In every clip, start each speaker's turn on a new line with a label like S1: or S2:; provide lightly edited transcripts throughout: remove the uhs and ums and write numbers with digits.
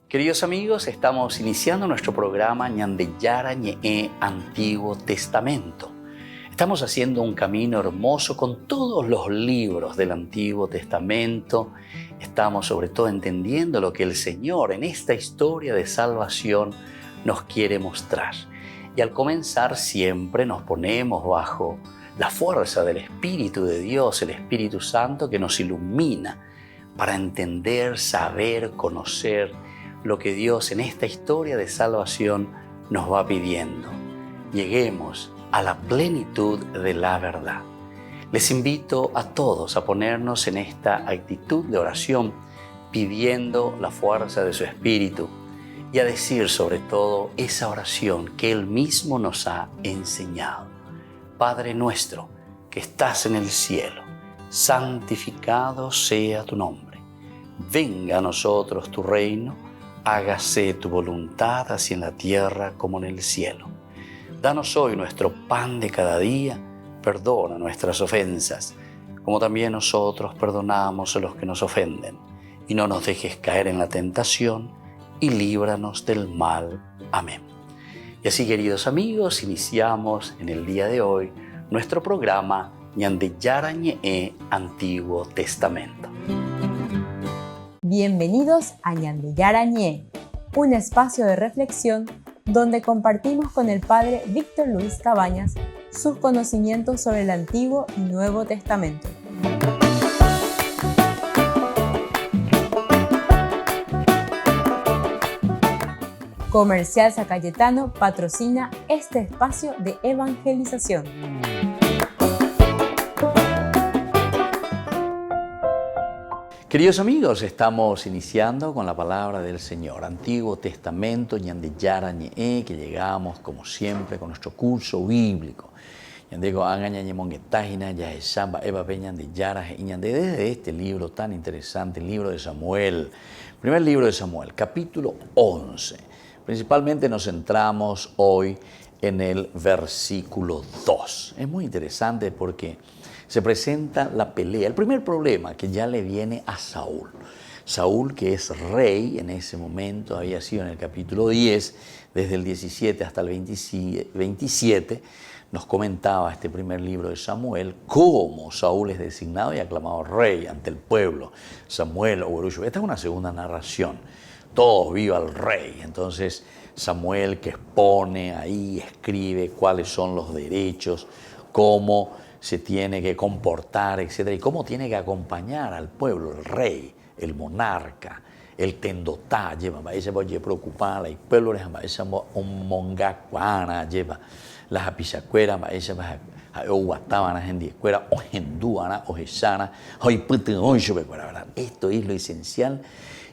S1: Queridos amigos, estamos iniciando nuestro programa Ñandeyara Ñe'e Antiguo Testamento. Estamos haciendo un camino hermoso con todos los libros del Antiguo Testamento. Estamos sobre todo entendiendo lo que el Señor en esta historia de salvación nos quiere mostrar. Y al comenzar siempre nos ponemos bajo la fuerza del Espíritu de Dios, el Espíritu Santo que nos ilumina para entender, saber, conocer lo que Dios en esta historia de salvación nos va pidiendo. Lleguemos a la plenitud de la verdad. Les invito a todos a ponernos en esta actitud de oración, pidiendo la fuerza de su Espíritu y a decir sobre todo esa oración que Él mismo nos ha enseñado. Padre nuestro que estás en el cielo, santificado sea tu nombre. Venga a nosotros tu reino, hágase tu voluntad así en la tierra como en el cielo. Danos hoy nuestro pan de cada día, perdona nuestras ofensas, como también nosotros perdonamos a los que nos ofenden. Y no nos dejes caer en la tentación, y líbranos del mal. Amén. Y así, queridos amigos, iniciamos en el día de hoy nuestro programa Ñandeyara Ñe'e Antiguo Testamento.
S2: Bienvenidos a Ñandeyara Ñe'e, un espacio de reflexión donde compartimos con el Padre Víctor Luis Cabañas sus conocimientos sobre el Antiguo y Nuevo Testamento. Comercial San Cayetano patrocina este espacio de evangelización.
S1: Queridos amigos, estamos iniciando con la palabra del Señor. Antiguo Testamento, Ñandeyara Ñe'e, que llegamos como siempre con nuestro curso bíblico. Desde este libro tan interesante, el libro de Samuel, primer libro de Samuel, capítulo 11. Principalmente nos centramos hoy en el versículo 2. Es muy interesante porque se presenta la pelea, el primer problema que ya le viene a Saúl. Saúl, que es rey en ese momento, había sido en el capítulo 10, desde el 17 hasta el 27, nos comentaba este primer libro de Samuel cómo Saúl es designado y aclamado rey ante el pueblo. Samuel o Urushu. Esta es una segunda narración. Todos viva el rey. Entonces Samuel que expone ahí, escribe cuáles son los derechos, cómo se tiene que comportar, etc. Y cómo tiene que acompañar al pueblo, el rey, el monarca, el tendotá, lleva, ese voy preocupar, el pueblo es un mongacuana, lleva, las apisacueras, ese va a gente escuela, o hendúana, o jesana, hoy puto, ¿verdad? Esto es lo esencial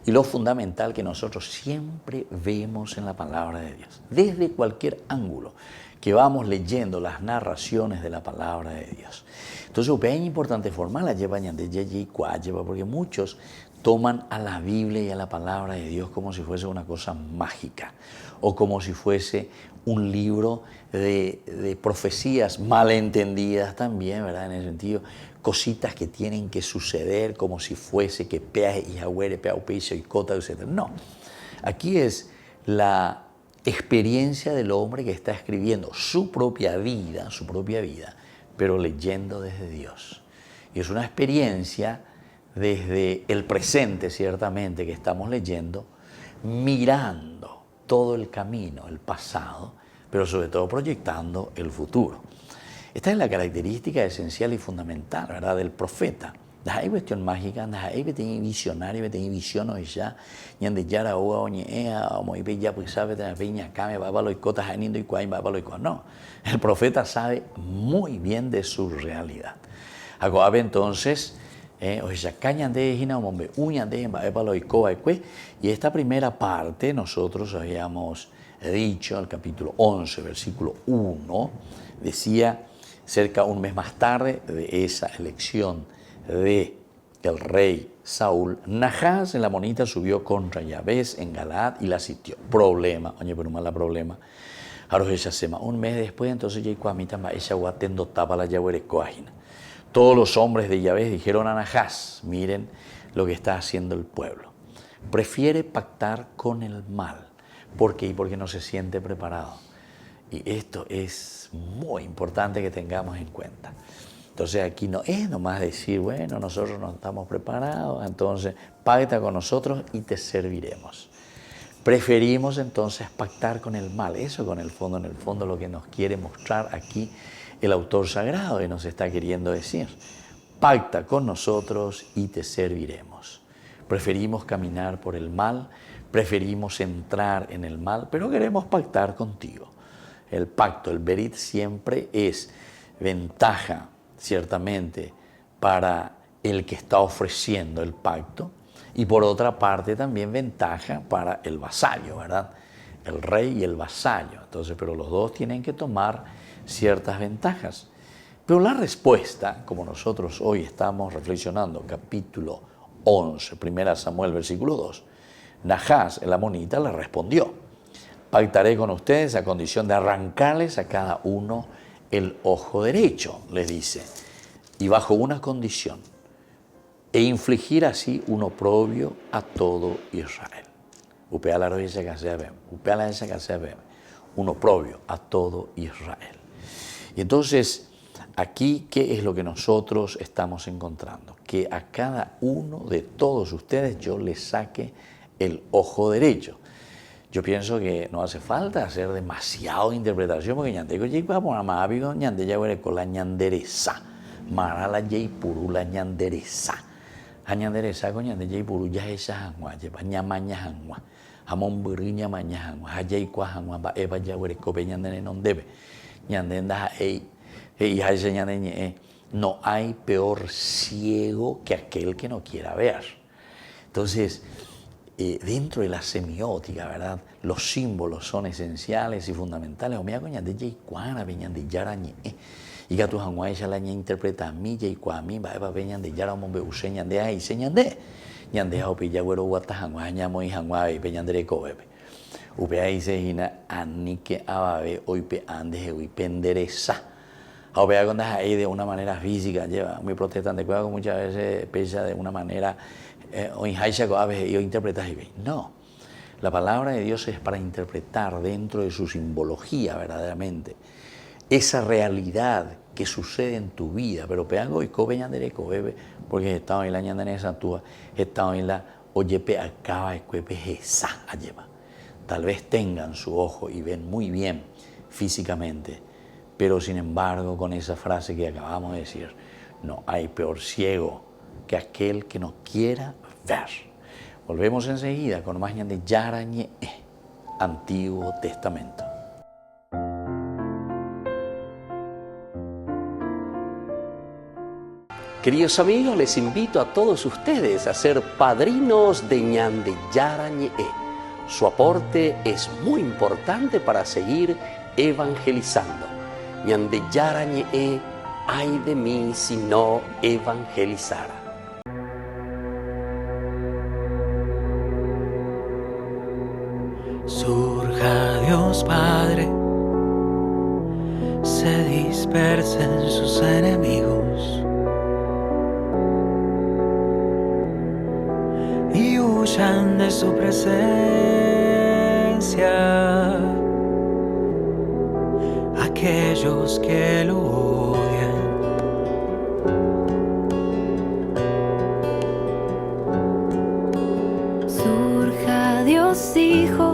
S1: y lo fundamental que nosotros siempre vemos en la palabra de Dios, desde cualquier ángulo que vamos leyendo las narraciones de la palabra de Dios. Entonces, es importante formarla, porque muchos toman a la Biblia y a la palabra de Dios como si fuese una cosa mágica o como si fuese un libro de profecías malentendidas también, ¿verdad? En el sentido, cositas que tienen que suceder como si fuese que peaje y agüere, peaupicio y cota, etc. No, aquí es la experiencia del hombre que está escribiendo su propia vida, pero leyendo desde Dios. Y es una experiencia desde el presente, ciertamente, que estamos leyendo, mirando todo el camino, el pasado, pero sobre todo proyectando el futuro. Esta es la característica esencial y fundamental, ¿verdad?, del profeta. Hay cuestión mágica, hay visionario, hay visiones ya, Ñandeyara o oñea, o muy bella, pues sabe de la peña acá me va a y cotas anindo y cuay va a no. El profeta sabe muy bien de su realidad. Agoabe entonces, y esta primera parte nosotros habíamos dicho, el capítulo 11, versículo 1, decía cerca un mes más tarde de esa elección de el rey Saúl, Nahás en la monita subió contra Yabes en Galaad y la sitió. Problema, oye, pero mala problema. Un mes después, entonces todos los hombres de Yabes dijeron a Nahás, miren lo que está haciendo el pueblo. prefiere pactar con el mal. ¿Por qué? Porque no se siente preparado. Y esto es muy importante que tengamos en cuenta. Entonces aquí no es nomás decir, bueno, nosotros no estamos preparados, entonces pacta con nosotros y te serviremos. Preferimos entonces pactar con el mal. Eso en el fondo lo que nos quiere mostrar aquí el autor sagrado y nos está queriendo decir. Pacta con nosotros y te serviremos. Preferimos caminar por el mal, preferimos entrar en el mal, pero queremos pactar contigo. El pacto, el berit, siempre es ventaja, ciertamente, para el que está ofreciendo el pacto y por otra parte también ventaja para el vasallo, ¿verdad? El rey y el vasallo. Entonces, pero los dos tienen que tomar ciertas ventajas. Pero la respuesta, como nosotros hoy estamos reflexionando, capítulo 11, 1 Samuel, versículo 2, Nahás, el amonita, le respondió: pactaré con ustedes a condición de arrancarles a cada uno el ojo derecho, les dice, y bajo una condición, e infligir así un oprobio a todo Israel. Un oprobio a todo Israel. Y entonces, aquí, ¿qué es lo que nosotros estamos encontrando? Que a cada uno de todos ustedes yo les saque el ojo derecho. Yo pienso que no hace falta hacer demasiado interpretación, porque ñandeko llegó a Mahabigo, ñande ya huele con la ñanderesa, marala yei puru la ñanderesa. A ñanderesa con ñande yei puru ya esa hangua, lleva ñamaña hangua, hamon buriña maña hangua, hayei kwa hangua, ba eva ya huele cope ñandene non debe, ñandenda ei haise ñandeñe. No hay peor ciego que aquel que no quiera ver. Entonces, dentro de la semiótica, ¿verdad? Los símbolos son esenciales y fundamentales. O mira coña de Jaycuana, veñan de Yarañe. Y que tu hanguay ya la interpreta a mí, Jaycuami, va a veñan de Yara, mombe useñan de ahí, señan de. Ñande a opi yagüero guata hanguay, ñamo y hanguay, veñan de recobebe. Upe ahí se gina, anique ababe, oipe andes, oipe endereza. A vea cuando ahí de una manera física, lleva muy protestante, cuidado muchas veces pesa de una manera o interpretas y no, la palabra de Dios es para interpretar dentro de su simbología verdaderamente esa realidad que sucede en tu vida, pero peango y cobeñan de bebe, porque estaba en la ñandanesa tua, estaba en la oyepe acaba escuepe esa lleva. Tal vez tengan su ojo y ven muy bien físicamente, pero sin embargo con esa frase que acabamos de decir, no hay peor ciego que aquel que no quiera ver. Volvemos enseguida con más de Yarañe, Antiguo Testamento.
S3: Queridos amigos, les invito a todos ustedes a ser padrinos de Ñande Yarañe. Su aporte es muy importante para seguir evangelizando. Ñande Yarañe, ay de mí si no evangelizara.
S4: Surja Dios Padre, se dispersen sus enemigos y huyan de su presencia aquellos que lo odian.
S5: Surja Dios Hijo,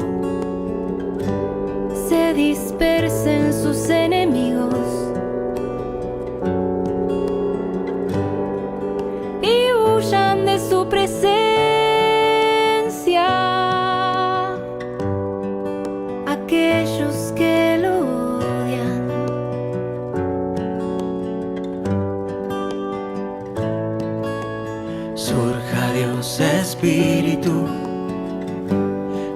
S5: se dispersen sus enemigos y huyan de su presencia aquellos que lo odian.
S4: Surja Dios Espíritu,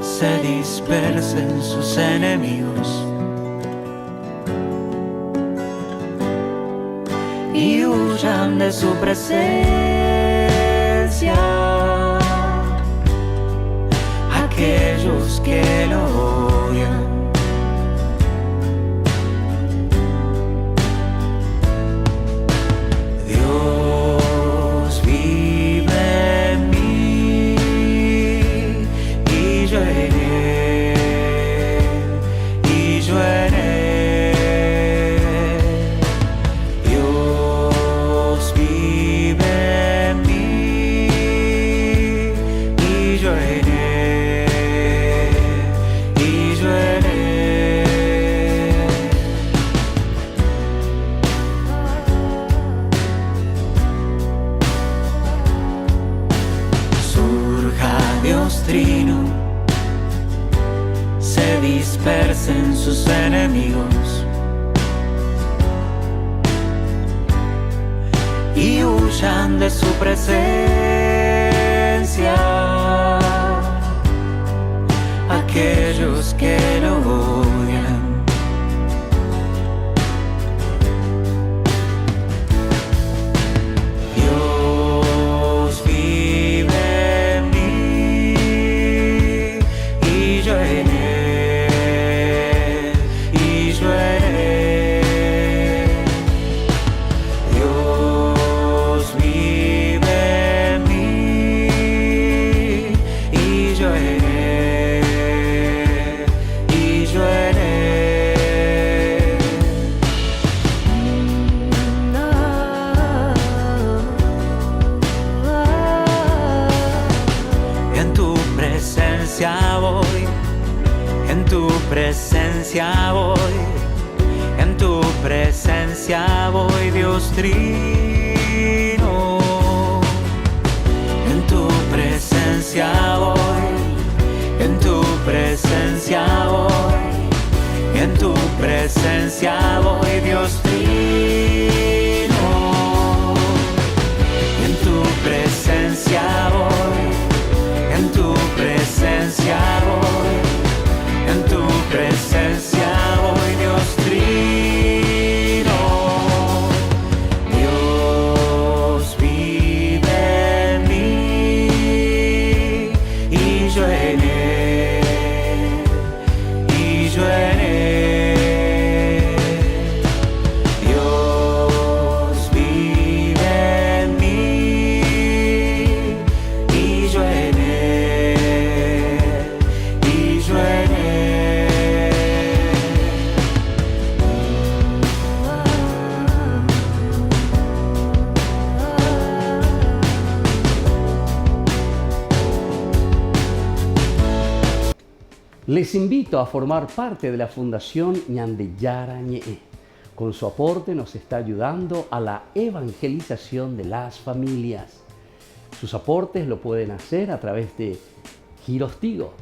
S4: se dispersen sus enemigos y huyan de su presencia aquellos que lo odian. Dios vive en mí, dispersen sus enemigos y huyan de su presencia aquellos que lo odian. Dios vive en mí y yo en él, y yo en él. Dios vive en mí y yo en él, y yo en él. En tu presencia voy, en tu presencia voy, en tu presencia voy, Dios trino. En tu presencia voy, en tu presencia voy, en tu presencia voy, Dios trino. En tu presencia voy, en tu presencia voy, en tu presencia voy, Dios trino. Dios vive en mí y yo en él, y yo en él. Dios vive en mí y yo en él, y yo en él.
S3: Les invito a formar parte de la Fundación Ñande Yarañe. Con su aporte nos está ayudando a la evangelización de las familias. Sus aportes lo pueden hacer a través de Giros Tigo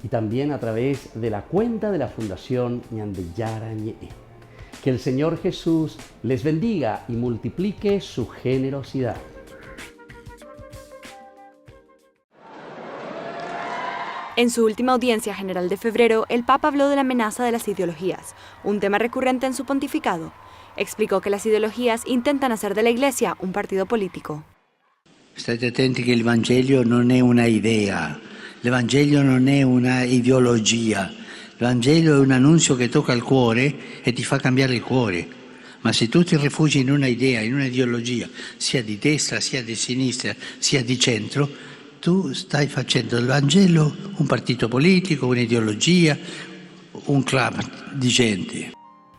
S3: y también a través de la cuenta de la Fundación Ñande Yarañe. Que el Señor Jesús les bendiga y multiplique su generosidad.
S6: En su última audiencia general de febrero, el Papa habló de la amenaza de las ideologías, un tema recurrente en su pontificado. Explicó que las ideologías intentan hacer de la Iglesia un partido político.
S7: State attenti che il Vangelo non è una idea, il Vangelo non è una ideologia, il Vangelo è un annuncio che tocca il cuore e ti fa cambiare il cuore. Ma se tu ti rifugi in una idea, in una ideologia, sia di destra, sia di sinistra, sia di centro, tu stai facendo del Vangelo un partito politico, un'ideologia, un club di gente.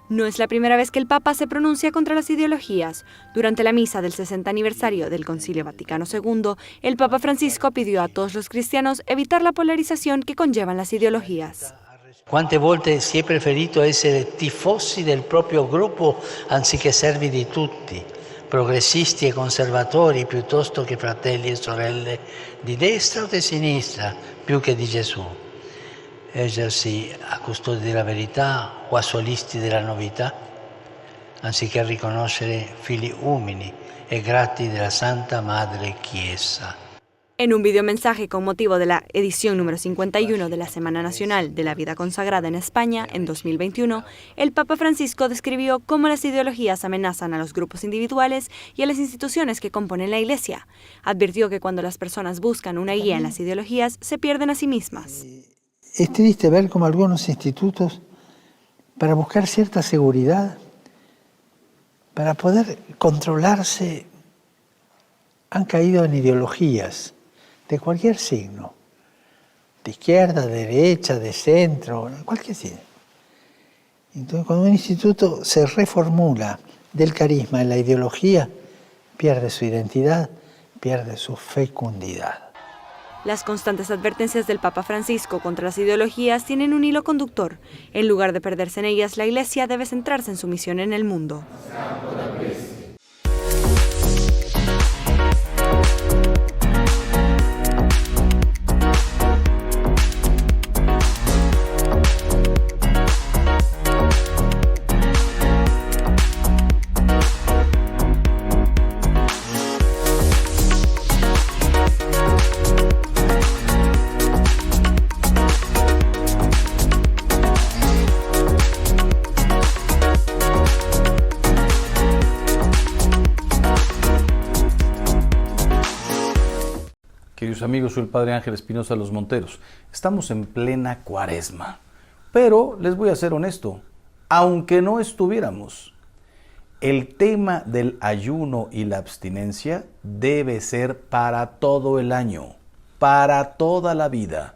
S6: No es la primera vez que el Papa se pronuncia contra las ideologías. Durante la misa del 60 aniversario del Concilio Vaticano II, el Papa Francisco pidió a todos los cristianos evitar la polarización que conllevan las ideologías.
S7: Quante volte si è preferito essere tifosi del proprio gruppo anziché servi di tutti, progressisti e conservatori piuttosto che fratelli e sorelle di destra o di sinistra più che di Gesù. Ergersi a custodi della verità o a solisti della novità, anziché riconoscere figli umili e grati della Santa Madre Chiesa.
S6: En un videomensaje con motivo de la edición número 51 de la Semana Nacional de la Vida Consagrada en España en 2021, el Papa Francisco describió cómo las ideologías amenazan a los grupos individuales y a las instituciones que componen la Iglesia. Advirtió que cuando las personas buscan una guía en las ideologías, se pierden a sí mismas.
S8: Es triste ver cómo algunos institutos, para buscar cierta seguridad, para poder controlarse, han caído en ideologías de cualquier signo, de izquierda, de derecha, de centro, cualquier signo. Entonces, cuando un instituto se reformula del carisma en la ideología, pierde su identidad, pierde su fecundidad.
S6: Las constantes advertencias del Papa Francisco contra las ideologías tienen un hilo conductor. En lugar de perderse en ellas, la Iglesia debe centrarse en su misión en el mundo.
S9: queridos amigos? Soy el Padre Ángel Espinosa Los Monteros. Estamos en plena Cuaresma, pero les voy a ser honesto, aunque no estuviéramos, el tema del ayuno y la abstinencia debe ser para todo el año, para toda la vida,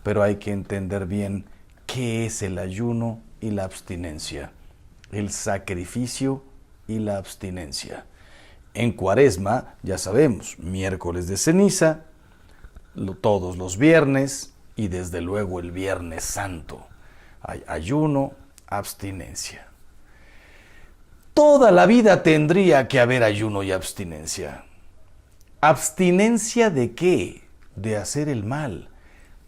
S9: pero hay que entender bien qué es el ayuno y la abstinencia, el sacrificio y la abstinencia. En Cuaresma, ya sabemos, miércoles de ceniza, todos los viernes y desde luego el Viernes Santo. Hay ayuno, abstinencia. Toda la vida tendría que haber ayuno y abstinencia. ¿Abstinencia de qué? De hacer el mal.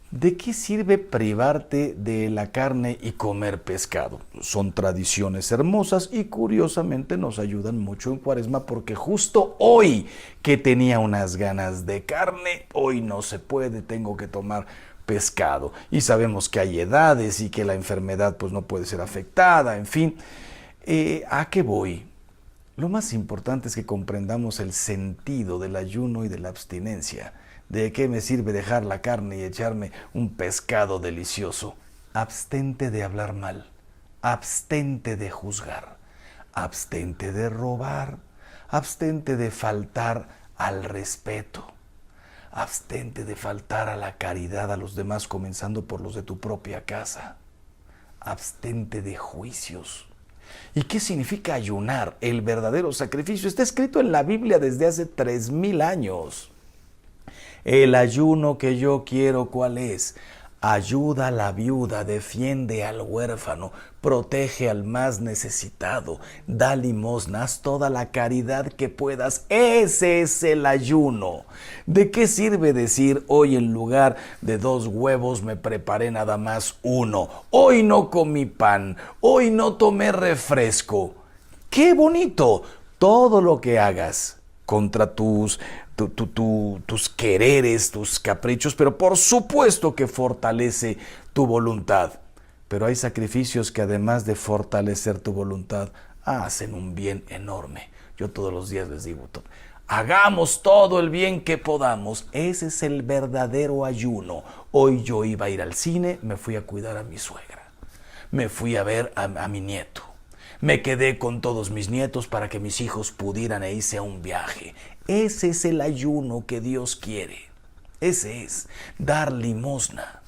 S9: ¿De qué sirve privarte de la carne y comer pescado? Son tradiciones hermosas y curiosamente nos ayudan mucho en Cuaresma porque justo hoy que tenía unas ganas de carne, hoy no se puede, tengo que tomar pescado. Y sabemos que hay edades y que la enfermedad pues no puede ser afectada, en fin. ¿A qué voy? Lo más importante es que comprendamos el sentido del ayuno y de la abstinencia. ¿De qué me sirve dejar la carne y echarme un pescado delicioso? Abstente de hablar mal, abstente de juzgar, abstente de robar, abstente de faltar al respeto, abstente de faltar a la caridad a los demás, comenzando por los de tu propia casa. Abstente de juicios. ¿Y qué significa ayunar? El verdadero sacrificio está escrito en la Biblia desde hace 3000 años. El ayuno que yo quiero, ¿cuál es? Ayuda a la viuda, defiende al huérfano, protege al más necesitado, da limosna, haz toda la caridad que puedas. Ese es el ayuno. ¿De qué sirve decir hoy en lugar de 2 huevos me preparé nada más 1? Hoy no comí pan, hoy no tomé refresco. ¡Qué bonito! Todo lo que hagas contra tus quereres, tus caprichos, pero por supuesto que fortalece tu voluntad. Pero hay sacrificios que además de fortalecer tu voluntad, hacen un bien enorme. Yo todos los días les digo, hagamos todo el bien que podamos. Ese es el verdadero ayuno. Hoy yo iba a ir al cine, me fui a cuidar a mi suegra. Me fui a ver a mi nieto. Me quedé con todos mis nietos para que mis hijos pudieran irse a un viaje. Ese es el ayuno que Dios quiere. Ese es dar limosna.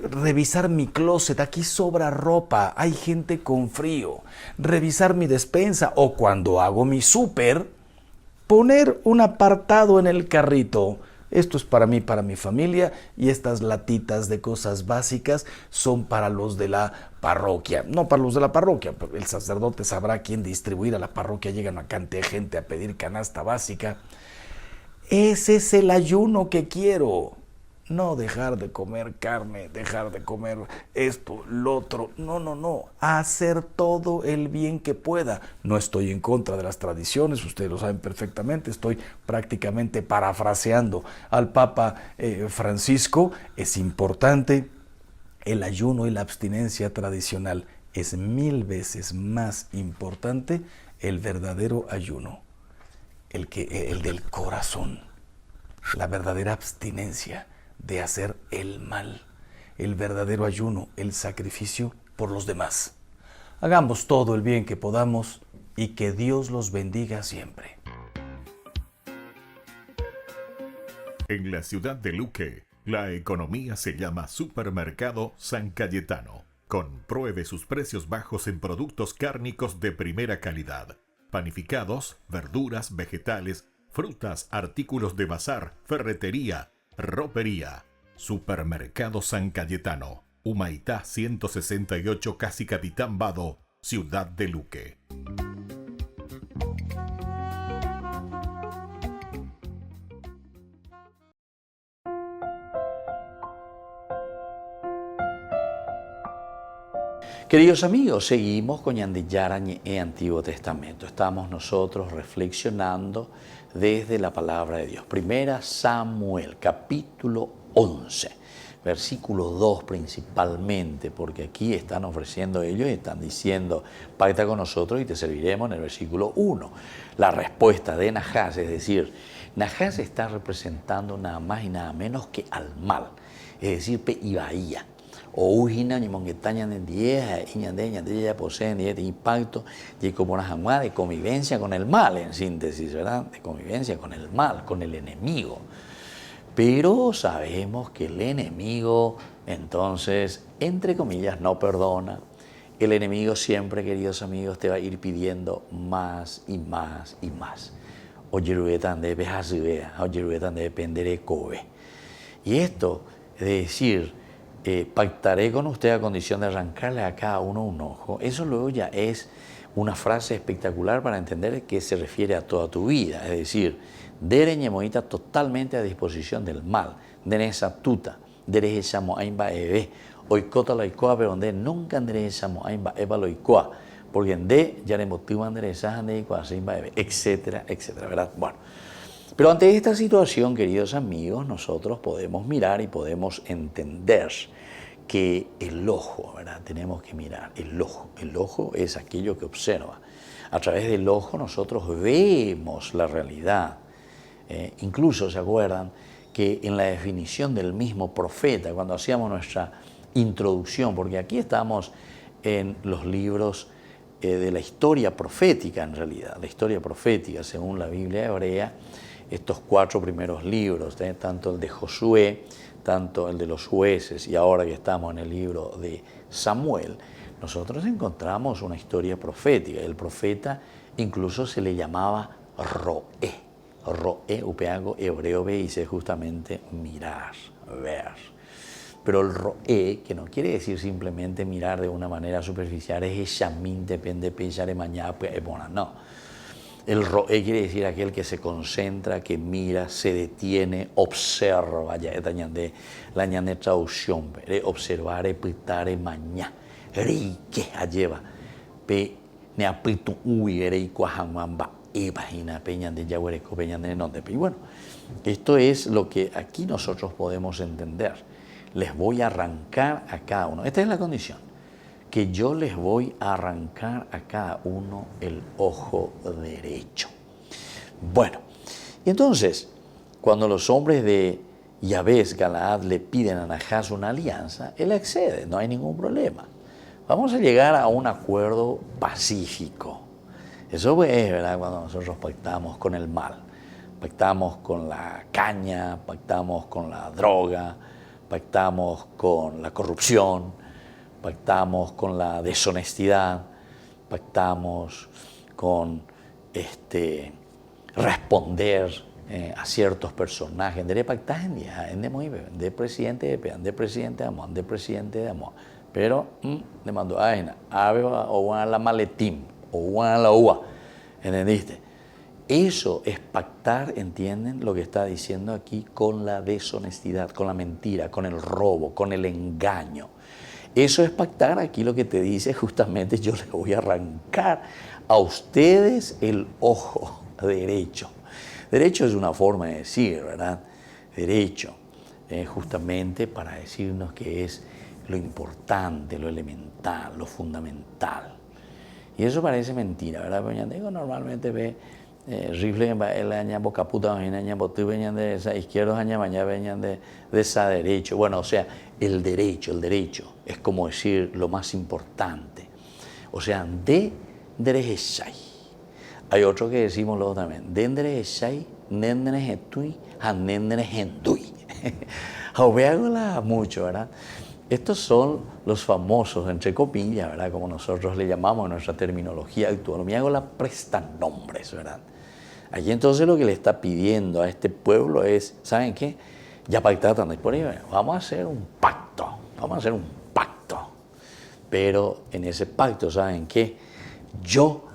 S9: Revisar mi closet, aquí sobra ropa, hay gente con frío. Revisar mi despensa o cuando hago mi súper, poner un apartado en el carrito. Esto es para mí, para mi familia, y estas latitas de cosas básicas son para los de la parroquia. No para los de la parroquia, el sacerdote sabrá quién distribuir. A la parroquia llegan una cantidad de gente a pedir canasta básica. Ese es el ayuno que quiero. No dejar de comer carne, dejar de comer esto, lo otro. No. Hacer todo el bien que pueda. No estoy en contra de las tradiciones, ustedes lo saben perfectamente. Estoy prácticamente parafraseando al Papa Francisco. Es importante. El ayuno y la abstinencia tradicional es 1000 veces más importante el verdadero ayuno, el del corazón, la verdadera abstinencia de hacer el mal, el verdadero ayuno, el sacrificio por los demás. Hagamos todo el bien que podamos y que Dios los bendiga siempre.
S10: En la ciudad de Luque, la economía se llama Supermercado San Cayetano. Compruebe sus precios bajos en productos cárnicos de primera calidad. Panificados, verduras, vegetales, frutas, artículos de bazar, ferretería, ropería. Supermercado San Cayetano, Humaitá 168, Casi Capitán Vado, ciudad de Luque.
S1: Queridos amigos, seguimos con Ñande Yarañe e Antiguo Testamento. Estamos nosotros reflexionando desde la palabra de Dios. Primera Samuel, capítulo 11, versículo 2 principalmente, porque aquí están ofreciendo ellos y están diciendo, pacta con nosotros y te serviremos en el versículo 1. La respuesta de Nahás, es decir, Najás está representando nada más y nada menos que al mal, es decir, pe ibaía. O ujina ni monguetaña en dieja, iñandeña, de ella poseen de impacto, y como una jamás de convivencia con el mal, en síntesis, ¿verdad? De convivencia con el mal, con el enemigo. Pero sabemos que el enemigo, entonces, entre comillas, no perdona. El enemigo siempre, queridos amigos, te va a ir pidiendo más y más y más. Oyeruetan de Bejazubea, oyeruetan de Penderecobe. Y esto es decir, pactaré con usted a condición de arrancarle a cada uno un ojo. Eso luego ya es una frase espectacular para entender que se refiere a toda tu vida. Es decir, dere ñemoita totalmente a disposición del mal. Dere esa tuta, dere esa moaimba ebe. Oikota loikoa, pero donde nunca dere esa moaimba eba loikoa. Porque en de ya le motivan dere esa ande y cuasimba ebe, etcétera, etcétera, ¿verdad? Bueno. Pero ante esta situación, queridos amigos, nosotros podemos mirar y podemos entender que el ojo, ¿verdad? Tenemos que mirar el ojo. El ojo es aquello que observa. A través del ojo nosotros vemos la realidad. Incluso, ¿se acuerdan? Que en la definición del mismo profeta, cuando hacíamos nuestra introducción, porque aquí estamos en los libros de la historia profética en realidad, la historia profética según la Biblia hebrea, estos 4 primeros libros, tanto el de Josué, tanto el de los jueces y ahora que estamos en el libro de Samuel, nosotros encontramos una historia profética. El profeta incluso se le llamaba Roé. Roé, upeago hebreo, dice justamente mirar, ver. Pero el roé, que no quiere decir simplemente mirar de una manera superficial, es examín, depende, pensar, mañana, no. El roé quiere decir aquel que se concentra, que mira, se detiene, observa, ya es la ñande traducción, observar, pitare, mañana, que lleva, pe, ne apitu uy, y cuajamamba, imagina, peñan de yahuereco, peñan de nonde. Y bueno, esto es lo que aquí nosotros podemos entender. Les voy a arrancar a cada uno. Esta es la condición, que yo les voy a arrancar a cada uno el ojo derecho. Bueno, y entonces, cuando los hombres de Yabes, Galaad, le piden a Najás una alianza, él accede, no hay ningún problema. Vamos a llegar a un acuerdo pacífico. Eso es, ¿verdad?, cuando nosotros pactamos con el mal, pactamos con la caña, pactamos con la droga, pactamos con la corrupción, pactamos con la deshonestidad, pactamos con responder a ciertos personajes. De pactar de presidente de amor, de presidente de amor. Pero le mandó a la maletín o a la uva, ¿entendiste? Eso es pactar, ¿entienden lo que está diciendo aquí? Con la deshonestidad, con la mentira, con el robo, con el engaño. Eso es pactar. Aquí lo que te dice justamente, yo les voy a arrancar a ustedes el ojo derecho. Derecho es una forma de decir, ¿verdad? Derecho, justamente para decirnos que es lo importante, lo elemental, lo fundamental. Y eso parece mentira, ¿verdad? Pero digo, normalmente ve rifle el año boca puta, año botu venían de esa izquierda, año mañana venían de esa derecho. Bueno, o sea, el derecho es como decir lo más importante. O sea, de derechai. Hay otro que decimos luego también, de derechai, nenderejetui, hanenderehendui. Veágola mucho, ¿verdad? Estos son los famosos, entre comillas, ¿verdad?, como nosotros le llamamos en nuestra terminología actual. Me hago la prestanombres, ¿verdad? Aquí entonces lo que le está pidiendo a este pueblo es, ¿saben qué? Ya pactaron, por ahí, vamos a hacer un pacto, Pero en ese pacto, ¿saben qué? Yo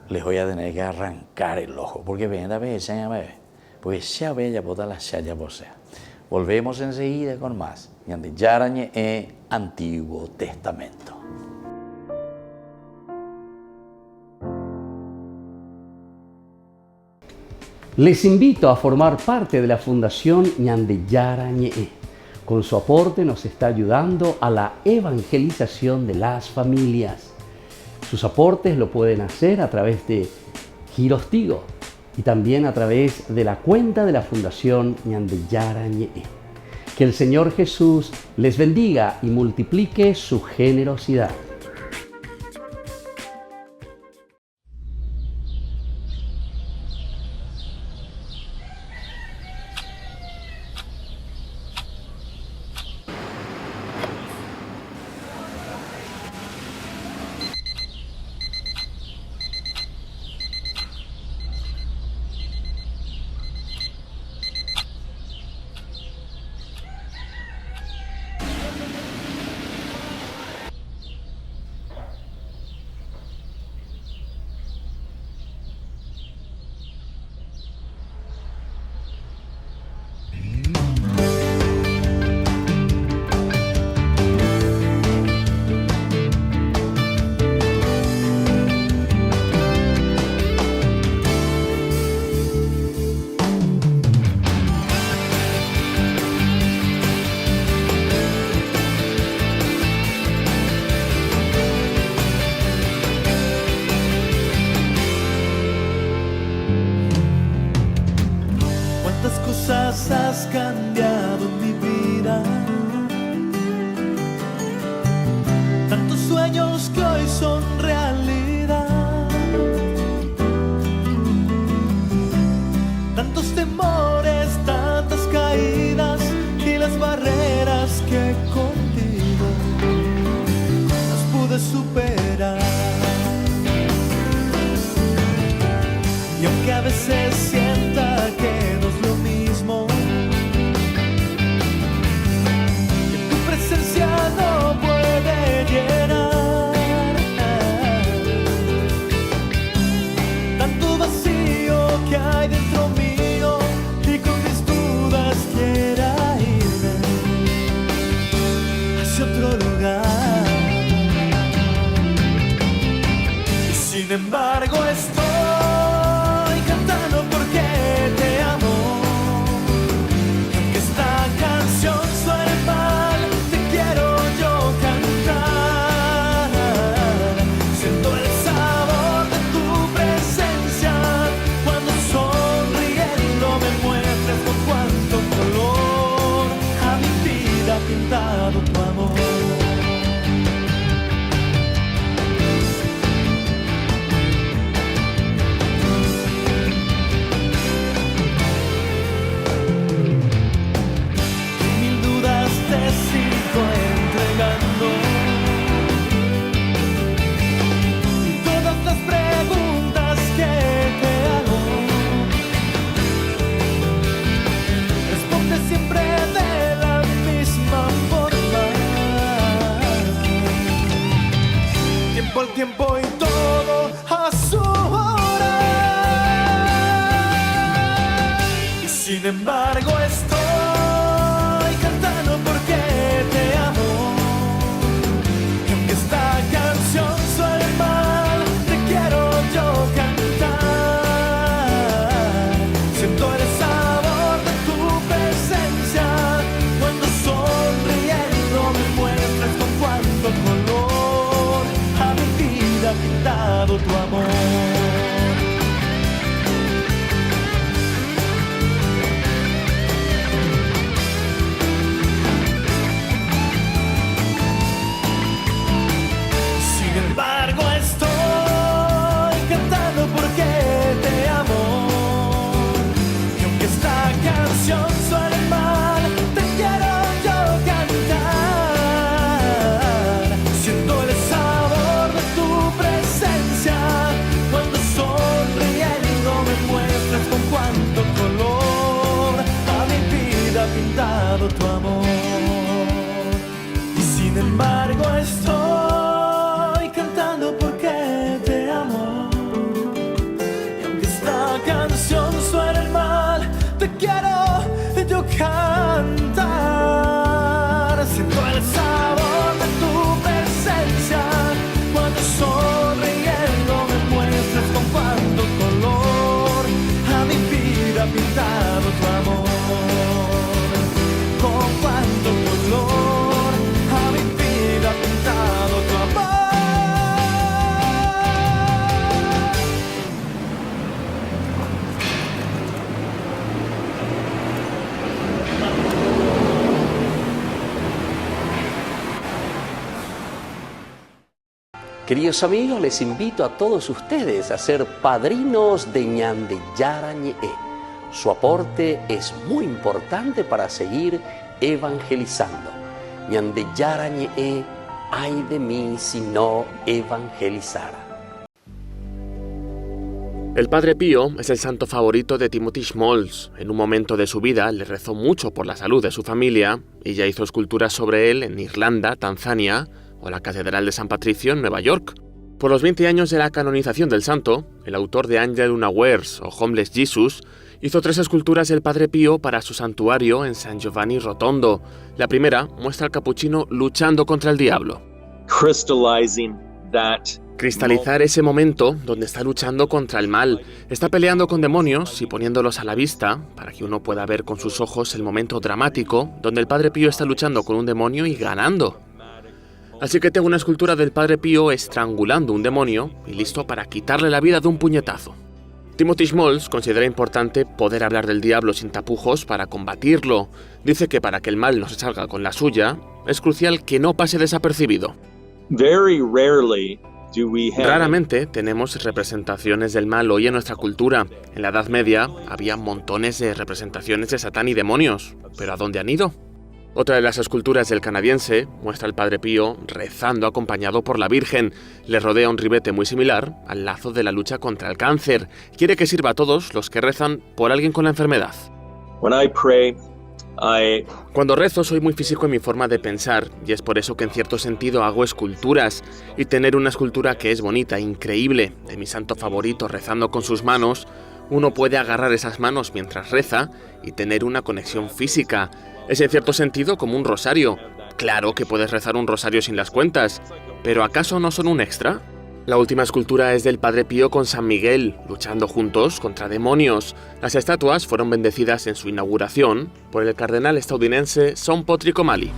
S1: les voy a tener que arrancar el ojo, porque ven a ver, pues sea bella, bota la chaya, posea. Volvemos enseguida con más. Ñande Yarañe Antiguo Testamento.
S3: Les invito a formar parte de la Fundación Ñande Yarañe. Con su aporte nos está ayudando a la evangelización de las familias. Sus aportes lo pueden hacer a través de Giros Tigo, y también a través de la cuenta de la Fundación Ñande Yarañe. Que el Señor Jesús les bendiga y multiplique su generosidad.
S4: Cuántas cosas has cambiado en mi vida, tantos sueños que hoy son realidad, tantos temores, tantas caídas y las barreras que contigo las pude superar. Y aunque a veces sienta que no es lo mismo, que tu presencia no puede llenar tanto vacío que hay dentro mío, y con mis dudas quiera irme hacia otro lugar. Y sin embargo estoy porque te amo, aunque esta canción suene mal, te quiero yo cantar. Siento el sabor de tu presencia cuando sonriendo me muestres con cuánto color a mi vida ha pintado tu amor. El tiempo y todo a su hora, y sin embargo estoy cantando porque te amo. Y aunque esta canción suene mal, te quiero yo cantar. Siento el sabor de tu presencia cuando sonriendo me muestras con cuánto color ha pintado tu amor. Sin embargo estoy cantando porque te amo, y aunque esta canción suene mal, te quiero yo cantar. Siento el sabor de tu presencia cuando sonriendo me muestras con cuánto color a mi vida ha pintado tu amor. Y sin embargo estoy cantando porque te amo, y aunque esta canción suene mal, te quiero yo cantar. Siento el sabor de tu presencia cuando sonriendo me muestras con cuánto color a mi vida ha pintado tu amor. Con cuánto color a mi vida ha pintado
S3: Queridos amigos, les invito a todos ustedes a ser padrinos de Ñande Yarañe. Su aporte es muy importante para seguir evangelizando. Ñande Yarañe, ay de mí si no evangelizara.
S11: El Padre Pío es el santo favorito de Timothy Schmalz. En un momento de su vida le rezó mucho por la salud de su familia y ya hizo esculturas sobre él en Irlanda, Tanzania o la Catedral de San Patricio en Nueva York. Por los 20 años de la canonización del santo, el autor de Angel Unawares o Homeless Jesus hizo 3 esculturas del Padre Pío para su santuario en San Giovanni Rotondo. La primera muestra al capuchino luchando contra el diablo. Cristalizar ese momento donde está luchando contra el mal, está peleando con demonios y poniéndolos a la vista para que uno pueda ver con sus ojos el momento dramático donde el Padre Pío está luchando con un demonio y ganando. Así que tengo una escultura del Padre Pío estrangulando un demonio y listo para quitarle la vida de un puñetazo. Timothy Schmalz considera importante poder hablar del diablo sin tapujos para combatirlo. Dice que para que el mal no se salga con la suya, es crucial que no pase desapercibido. Raramente tenemos representaciones del mal hoy en nuestra cultura. En la Edad Media había montones de representaciones de Satán y demonios, pero ¿a dónde han ido? Otra de las esculturas del canadiense muestra al Padre Pío rezando acompañado por la Virgen. Le rodea un ribete muy similar al lazo de la lucha contra el cáncer. Quiere que sirva a todos los que rezan por alguien con la enfermedad. Cuando rezo soy muy físico en mi forma de pensar y es por eso que en cierto sentido hago esculturas. Y tener una escultura que es bonita, increíble, de mi santo favorito rezando con sus manos, uno puede agarrar esas manos mientras reza y tener una conexión física. Es en cierto sentido como un rosario. Claro que puedes rezar un rosario sin las cuentas, pero ¿acaso no son un extra? La última escultura es del Padre Pío con San Miguel, luchando juntos contra demonios. Las estatuas fueron bendecidas en su inauguración por el cardenal estadounidense Son Patrick O'Malley.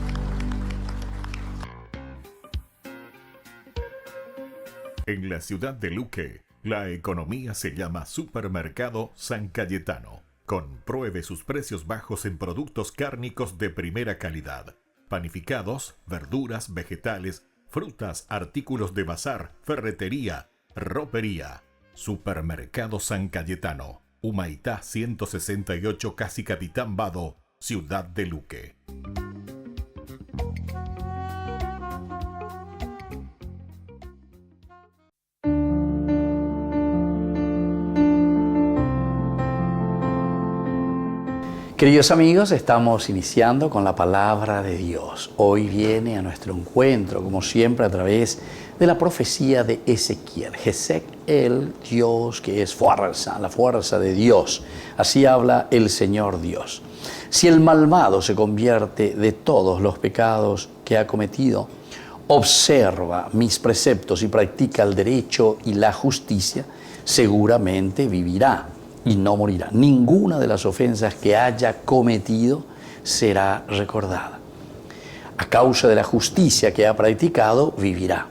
S10: En la ciudad de Luque, la economía se llama Supermercado San Cayetano. Compruebe sus precios bajos en productos cárnicos de primera calidad. Panificados, verduras, vegetales, frutas, artículos de bazar, ferretería, ropería. Supermercado San Cayetano, Humaitá 168, Casi Capitán Vado, Ciudad de Luque.
S1: Queridos amigos, estamos iniciando con la palabra de Dios. Hoy viene a nuestro encuentro, como siempre, a través de la profecía de Ezequiel. Gesek, el Dios que es fuerza, la fuerza de Dios. Así habla el Señor Dios. Si el malvado se convierte de todos los pecados que ha cometido, observa mis preceptos y practica el derecho y la justicia, seguramente vivirá y no morirá. Ninguna de las ofensas que haya cometido será recordada. A causa de la justicia que ha practicado, vivirá.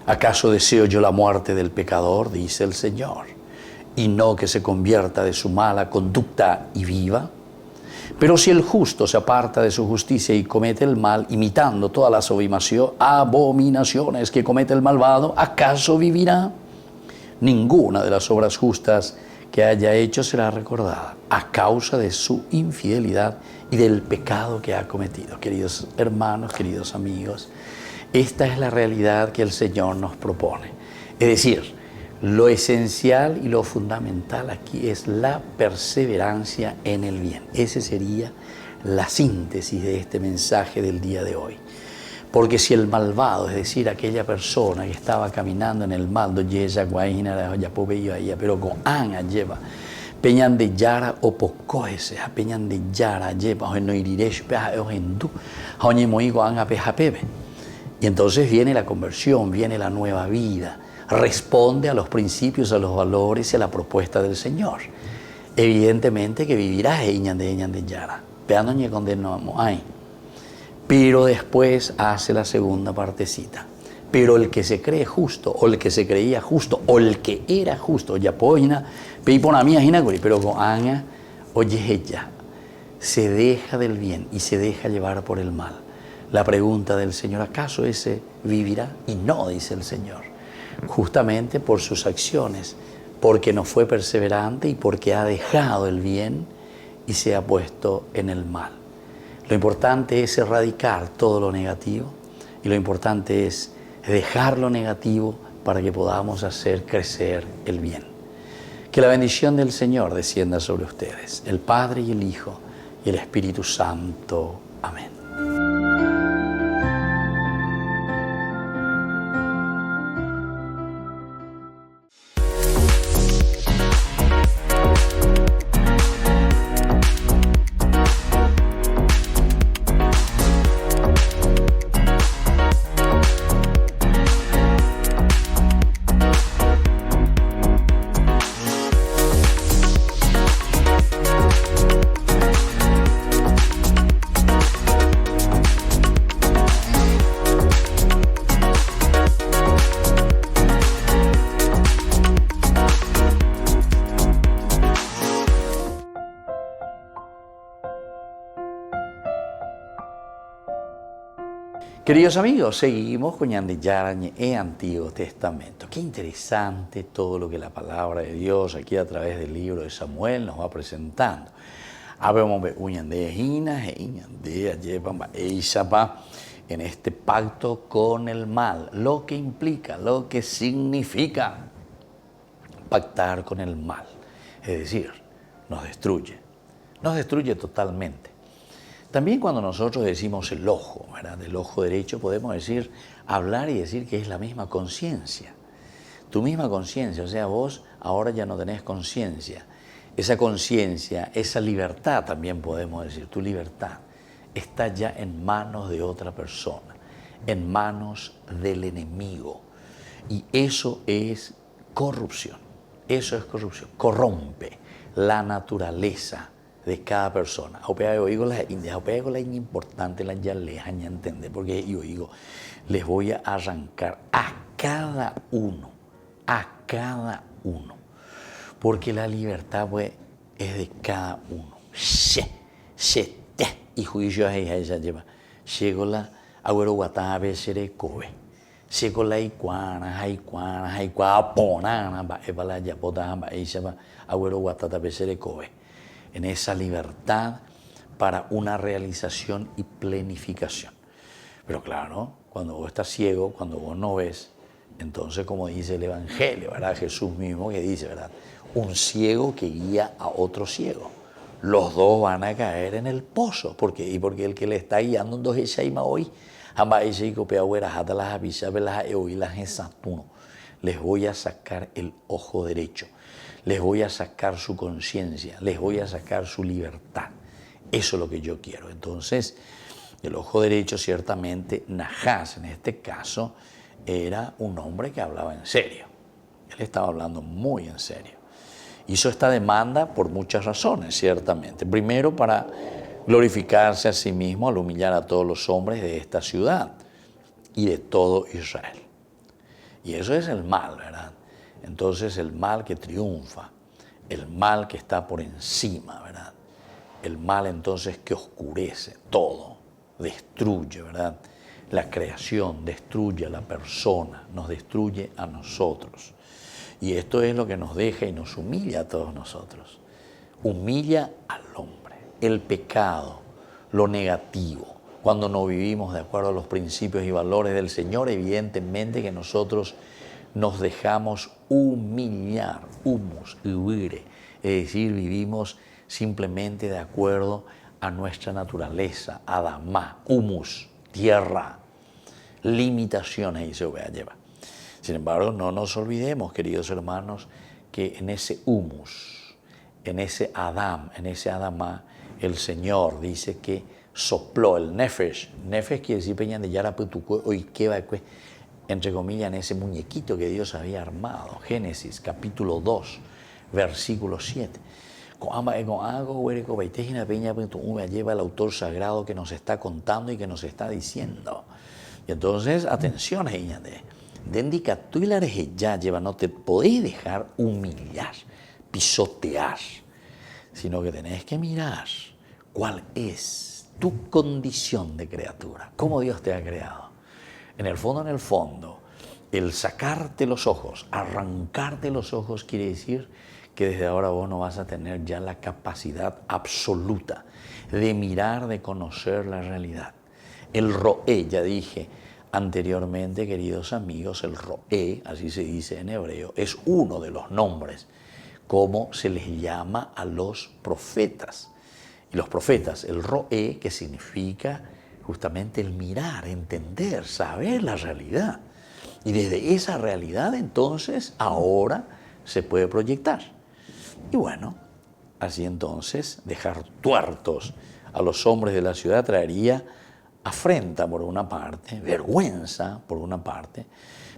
S1: ¿Acaso deseo yo la muerte del pecador? Dice el Señor, y no que se convierta de su mala conducta y viva. Pero si el justo se aparta de su justicia y comete el mal, imitando todas las abominaciones que comete el malvado, ¿acaso vivirá? Ninguna de las obras justas que haya hecho será recordada a causa de su infidelidad y del pecado que ha cometido. Queridos hermanos, queridos amigos, esta es la realidad que el Señor nos propone. Es decir, lo esencial y lo fundamental aquí es la perseverancia en el bien. Esa sería la síntesis de este mensaje del día de hoy. Porque si el malvado, es decir, aquella persona que estaba caminando en el mal, pero con Ana lleva, peñan de yara o pocoese, peñan de yara lleva, o no iriresh, o hindú, oye moigo anga pejapebe. Y entonces viene la conversión, viene la nueva vida, responde a los principios, a los valores y a la propuesta del Señor. Evidentemente que vivirá eñan de yara, peando ñe condenamos ay. Pero después hace la segunda partecita. Pero el que se cree justo, o el que se creía justo, o el que era justo, ya poina, peipona mía hinaguri, pero con anga, oye ella, se deja del bien y se deja llevar por el mal. La pregunta del Señor, ¿acaso ese vivirá? Y no, dice el Señor. justamente por sus acciones, porque no fue perseverante y porque ha dejado el bien y se ha puesto en el mal. Lo importante es erradicar todo lo negativo y lo importante es dejar lo negativo para que podamos hacer crecer el bien. Que la bendición del Señor descienda sobre ustedes, el Padre y el Hijo y el Espíritu Santo. Amén. Queridos amigos, seguimos con Ñande Yarañe e Antiguo Testamento. Qué interesante todo lo que la palabra de Dios aquí a través del libro de Samuel nos va presentando. En este pacto con el mal, lo que implica, lo que significa pactar con el mal. Es decir, nos destruye totalmente. También cuando nosotros decimos el ojo, ¿verdad? El ojo derecho, podemos decir, hablar y decir que es la misma conciencia. Tu misma conciencia, o sea, vos ahora ya no tenés conciencia. Esa conciencia, esa libertad también podemos decir, tu libertad está ya en manos de otra persona, en manos del enemigo. Y eso es corrupción, corrompe la naturaleza de cada persona. Yo digo la importante la ya les entender, porque yo digo, les voy a arrancar a cada uno, porque la libertad pues, es de cada uno. Y juicio ahí ella lleva. Llegó la agüero guatabe seré kobe. Llegó la iguana, ponana, va la yapota, va ella va agüero guatabe seré kobe. En esa libertad para una realización y planificación. Pero claro, cuando vos estás ciego, cuando vos no ves, entonces como dice el Evangelio, ¿verdad? Jesús mismo que dice, ¿verdad? Un ciego que guía a otro ciego. Los dos van a caer en el pozo. ¿Por qué? Y porque el que le está guiando un dos hoy, les voy a sacar el ojo derecho. Les voy a sacar su conciencia, les voy a sacar su libertad. Eso es lo que yo quiero. Entonces, el ojo derecho, ciertamente, Nahás, en este caso, era un hombre que hablaba en serio. Él estaba hablando muy en serio. Hizo esta demanda por muchas razones, ciertamente. Primero, para glorificarse a sí mismo al humillar a todos los hombres de esta ciudad y de todo Israel. Y eso es el mal, ¿verdad? Entonces el mal que triunfa, el mal que está por encima, ¿verdad? El mal entonces que oscurece todo, destruye, ¿verdad? La creación, destruye a la persona, nos destruye a nosotros. Y esto es lo que nos deja y nos humilla a todos nosotros. Humilla al hombre, el pecado, lo negativo. Cuando no vivimos de acuerdo a los principios y valores del Señor, evidentemente que nosotros nos dejamos humillar, humus, huire, es decir, vivimos simplemente de acuerdo a nuestra naturaleza, adamá, humus, tierra, limitaciones y se va a llevar. Sin embargo, no nos olvidemos, queridos hermanos, que en ese humus, en ese Adam, en ese adamá, el Señor dice que sopló el nefesh. Nefesh quiere decir peña de yara putuco hoy que va entre comillas, en ese muñequito que Dios había armado. Génesis, capítulo 2, versículo 7. Lleva el autor sagrado que nos está contando y que nos está diciendo. Y entonces, atención, no te podéis dejar humillar, pisotear, sino que tenés que mirar cuál es tu condición de criatura, cómo Dios te ha creado. En el fondo, el sacarte los ojos, arrancarte los ojos, quiere decir que desde ahora vos no vas a tener ya la capacidad absoluta de mirar, de conocer la realidad. El roé, ya dije anteriormente, queridos amigos, el roé, así se dice en hebreo, es uno de los nombres, como se les llama a los profetas. Y los profetas, el roé, que significa justamente el mirar, entender, saber la realidad. Y desde esa realidad, entonces, ahora se puede proyectar. Y bueno, así entonces, dejar tuertos a los hombres de la ciudad traería afrenta por una parte, vergüenza por una parte,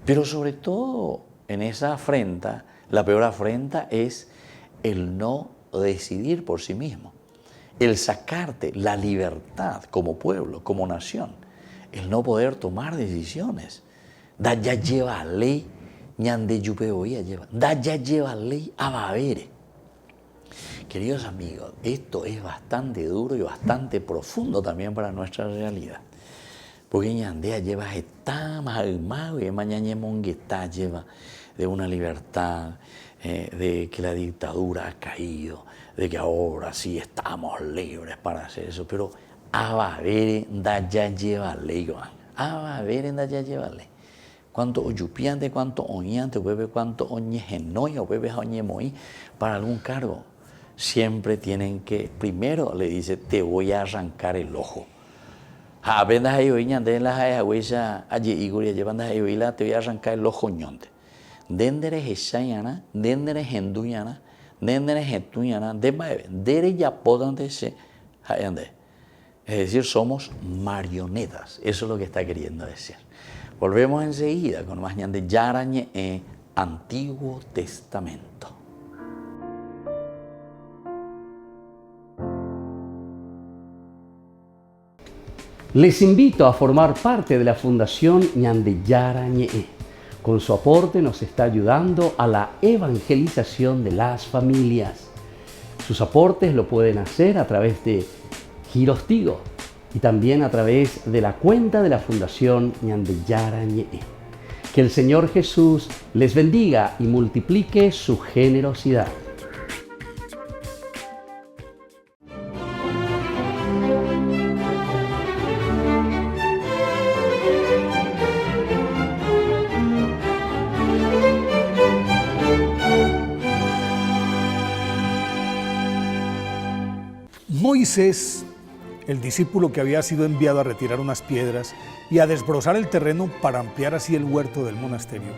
S1: pero sobre todo en esa afrenta, la peor afrenta es el no decidir por sí mismo, el sacarte la libertad como pueblo, como nación, el no poder tomar decisiones. Da ya lleva ley, ñande yupe oía lleva, da ya lleva ley a babere. Queridos amigos, esto es bastante duro y bastante profundo también para nuestra realidad. Porque ñandea lleva esta mago y mañana mongueta lleva de una libertad, de que la dictadura ha caído, de que ahora sí estamos libres para hacer eso. Pero a babere da ya lleva ley, a babere da ya lleva ley. Cuánto oyupiante, cuánto oñante, cuánto oñejenoy o oñemoy para algún cargo. Siempre tienen que, primero le dice, te voy a arrancar el ojo. Apenas hay oñante en la huella, allí iguria llevando a oíla, te voy a arrancar el ojo ñonte. Dendere heshayana, dendere henduyana, dendere hetuyana, dere ya podante se hayande. Es decir, somos marionetas. Eso es lo que está queriendo decir. Volvemos enseguida con más ñande yarañe en Antiguo Testamento.
S3: Les invito a formar parte de la Fundación Ñande Yarañe. Con su aporte nos está ayudando a la evangelización de las familias. Sus aportes lo pueden hacer a través de Giros Tigo y también a través de la cuenta de la Fundación Ñande Yarañe. Que el Señor Jesús les bendiga y multiplique su generosidad.
S12: Moisés, el discípulo que había sido enviado a retirar unas piedras y a desbrozar el terreno para ampliar así el huerto del monasterio,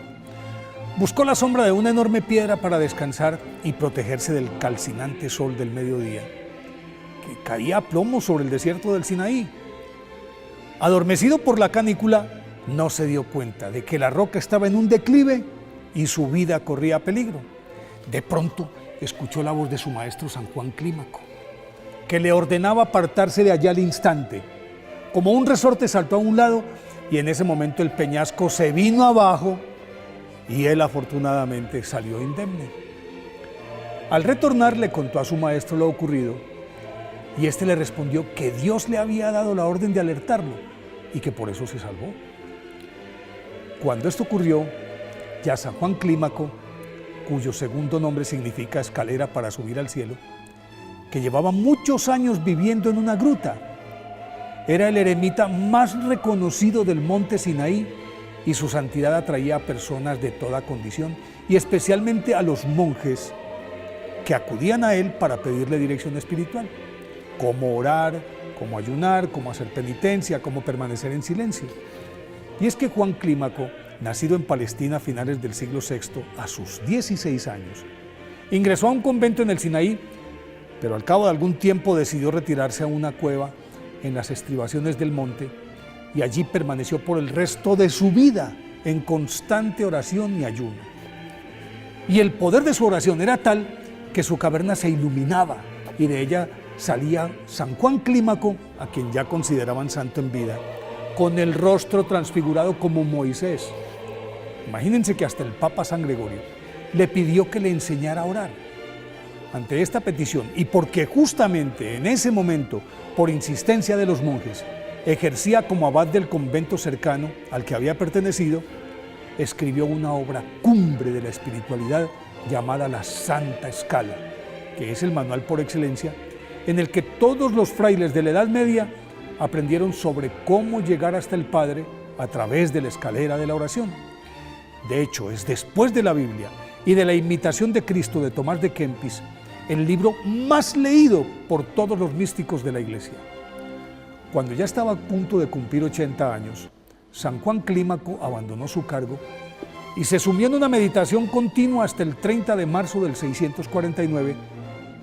S12: buscó la sombra de una enorme piedra para descansar y protegerse del calcinante sol del mediodía, que caía a plomo sobre el desierto del Sinaí. Adormecido por la canícula, no se dio cuenta de que la roca estaba en un declive y su vida corría peligro. De pronto, escuchó la voz de su maestro San Juan Clímaco, que le ordenaba apartarse de allá al instante. Como un resorte saltó a un lado y en ese momento el peñasco se vino abajo y él afortunadamente salió indemne. Al retornar le contó a su maestro lo ocurrido y éste le respondió que Dios le había dado la orden de alertarlo y que por eso se salvó. Cuando esto ocurrió, ya San Juan Clímaco, cuyo segundo nombre significa escalera para subir al cielo, que llevaba muchos años viviendo en una gruta, era el eremita más reconocido del monte Sinaí y su santidad atraía a personas de toda condición y especialmente a los monjes que acudían a él para pedirle dirección espiritual, cómo orar, cómo ayunar, cómo hacer penitencia, cómo permanecer en silencio. Y es que Juan Clímaco, nacido en Palestina a finales del siglo VI, a sus 16 años, ingresó a un convento en el Sinaí, pero al cabo de algún tiempo decidió retirarse a una cueva en las estribaciones del monte y allí permaneció por el resto de su vida en constante oración y ayuno. Y el poder de su oración era tal que su caverna se iluminaba y de ella salía San Juan Clímaco, a quien ya consideraban santo en vida, con el rostro transfigurado como Moisés. Imagínense que hasta el Papa San Gregorio le pidió que le enseñara a orar. Ante esta petición, y porque justamente en ese momento, por insistencia de los monjes, ejercía como abad del convento cercano al que había pertenecido, escribió una obra cumbre de la espiritualidad llamada La Santa Escala, que es el manual por excelencia en el que todos los frailes de la Edad Media aprendieron sobre cómo llegar hasta el Padre a través de la escalera de la oración. De hecho, es después de la Biblia y de la Imitación de Cristo de Tomás de Kempis el libro más leído por todos los místicos de la Iglesia. Cuando ya estaba a punto de cumplir 80 años, San Juan Clímaco abandonó su cargo y se sumió en una meditación continua hasta el 30 de marzo del 649,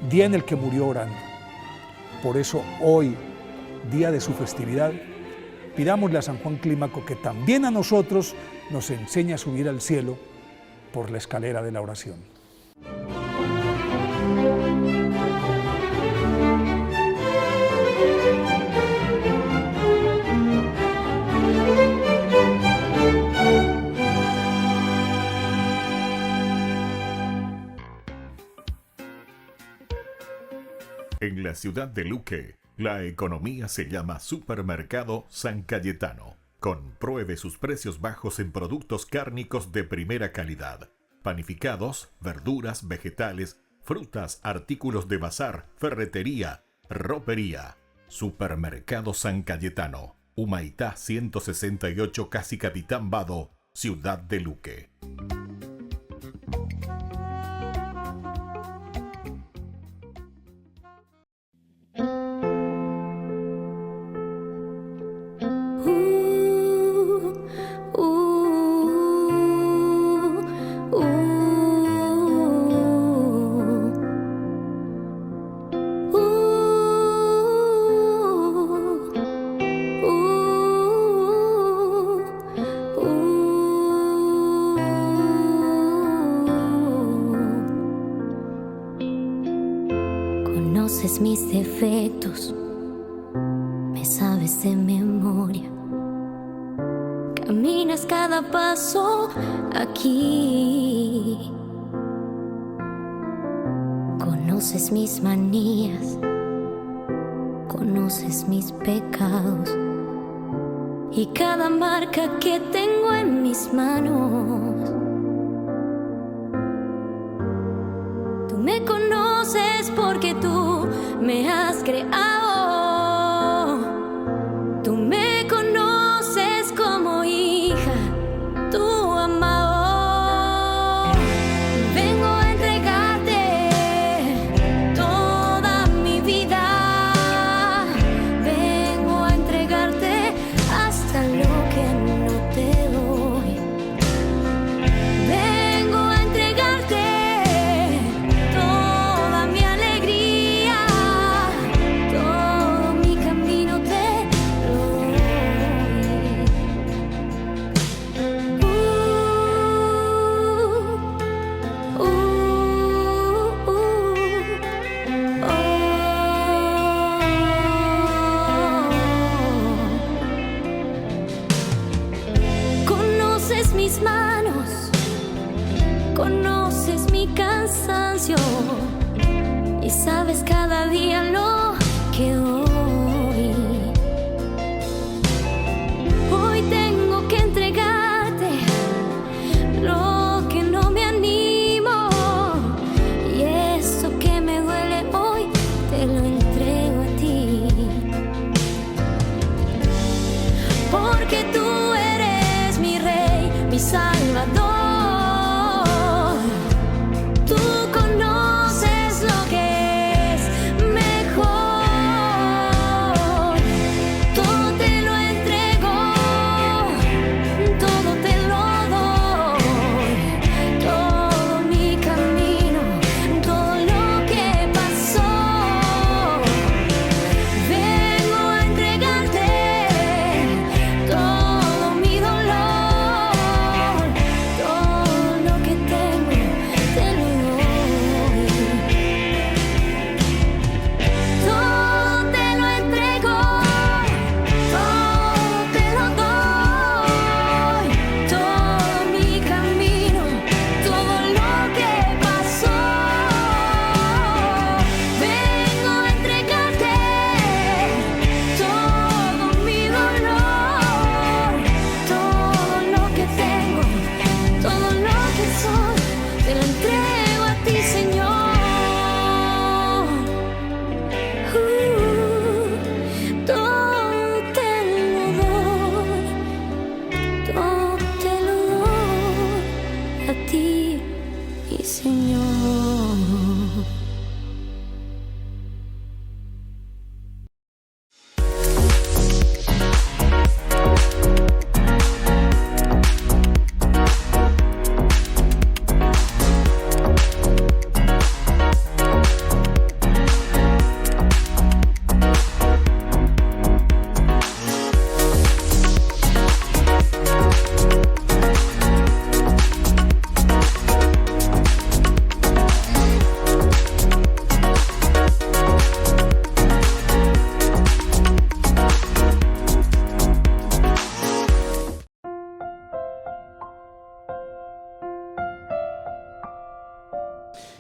S12: día en el que murió orando. Por eso hoy, día de su festividad, pidámosle a San Juan Clímaco que también a nosotros nos enseñe a subir al cielo por la escalera de la oración.
S10: En la ciudad de Luque, la economía se llama Supermercado San Cayetano. Compruebe sus precios bajos en productos cárnicos de primera calidad. Panificados, verduras, vegetales, frutas, artículos de bazar, ferretería, ropería. Supermercado San Cayetano. Humaitá 168, Casi Capitán Vado, ciudad de Luque.
S5: Conoces mis defectos, me sabes de memoria. Caminas cada paso aquí. Conoces mis manías, conoces mis pecados y cada marca que tengo en mis manos. Tú me conoces porque tú me has creado. Tú me conoces como hija, tu amado. Vengo a entregarte toda mi vida. Vengo a entregarte hasta lo que no te doy. Vengo a entregarte toda mi alegría. Todo mi camino te lo doy. Conoces mis manos, conoces mi cansancio y sabes cada día lo que doy. Hoy tengo que entregarte lo que no me animo y eso que me duele hoy te lo entrego a ti. Porque tú eres mi rey, mi salvador. Tú conoces lo que es mejor. Todo te lo entrego, todo te lo doy. Todo mi camino, todo lo que pasó. Vengo a entregarte todo mi dolor, todo